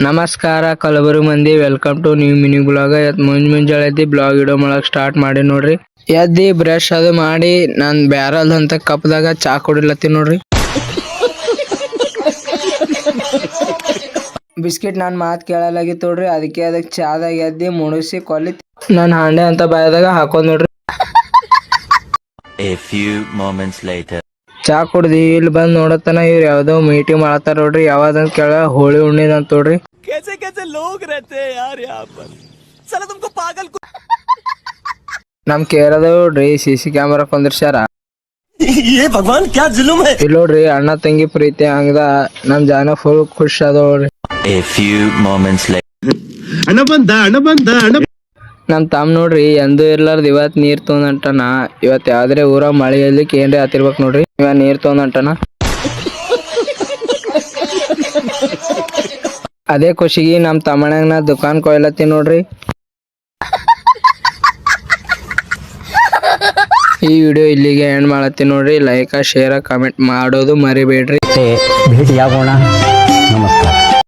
ನಮಸ್ಕಾರ ಕಲಬುರಗಿ ಮಂದಿ, welcome to new mini blog. ಮುಂಜಾನೆ ಎದ್ದಿ ಬ್ಲಾಗ್ ವಿಡಿಯೋ ಮಾಡಕ್ ಸ್ಟಾರ್ಟ್ ಮಾಡಿ ನೋಡ್ರಿ. ಎದ್ದಿ ಬ್ರಷ್ ಅದು ಮಾಡಿ ನಾನ್ ಬ್ಯಾರಲ್ ಅಂತ ಕಪ್ದಾಗ ಚಾ ಕುಡಿಲತ್ತೀನಿ ನೋಡ್ರಿ. ಬಿಸ್ಕಿಟ್ ನಾನ್ ಮಾತ್ ಕೇಳಲಾಗಿತ್ತು ನೋಡ್ರಿ, ಅದಕ್ಕೆ ಚಾದಾಗ ಎದ್ದಿ ಮುಣಸಿ ಕೊಲ್ಲಿ ನಾನ್ ಹಾಂಡೆ ಅಂತ ಬಾಯದಾಗ ಹಾಕೊಂಡ್ ನೋಡ್ರಿ. A few moments later. ಚಾ ಕುಡ್ದಿ ಇಲ್ಲಿ ಬಂದ್ ನೋಡತನ ಇವ್ರು ಯಾವ್ದೋ ಮೀಟಿಂಗ್ ಮಾಡತ್ತಾರ ನೋಡ್ರಿ. ಯಾವ್ದಂತ ಕೇಳ ಹೋಳಿ ಹುಣ್ಣಿದ್ ಅಂತ ನೋಡ್ರಿ. कैसे कैसे लोग रहते हैं यार यहाँ पर, साला तुमको पागल ನಮ್ ಕೇರಳ ನೋಡ್ರಿ CC ಕ್ಯಾಮರಾ ಕೊಂದಿರ್ಸ್ಯಾರ. ये भगवान क्या जुलुम है. ಇಲ್ಲಿ ನೋಡ್ರಿ ಅಣ್ಣ ತಂಗಿ ಪ್ರೀತಿ ಹಂಗದ ನಮ್ ಜಾನ ಫುಲ್ ಖುಷ್ ಅದ ನೋಡ್ರಿ. A few moments later. ಅಣ್ಣ ಬಂದ ನಮ್ ತಮ್ಮ ನೋಡ್ರಿ ಎಂದೂ ಇರ್ಲಾರ್ದ ಇವತ್ ನೀರ್ ತೊಗೊಂಡಂಟನ. ಇವತ್ ಯಾವ್ದ್ರೆ ಊರ ಮಳೆಯಲ್ಲಿ ಏನ್ರಿ ಆತಿರ್ಬೇಕ್ ನೋಡ್ರಿ. ಇವ ನೀರ್ ತೊಗೊಂಡಂಟನ. ಅದೇ ಖುಷಿಗೆ ನಮ್ ತಮ್ಮಣ್ಯಾಗ ನಾ ದುಕಾನ್ ಕೊಯ್ಲತ್ತಿ ನೋಡ್ರಿ. ಈ ವಿಡಿಯೋ ಇಲ್ಲಿಗೆ ಎಂಡ್ ಮಾಡತ್ತೀನಿ ನೋಡ್ರಿ. ಲೈಕ್ ಶೇರ್ ಕಮೆಂಟ್ ಮಾಡೋದು ಮರಿಬೇಡ್ರಿ. ಭೇಟಿಯಾಗೋಣ.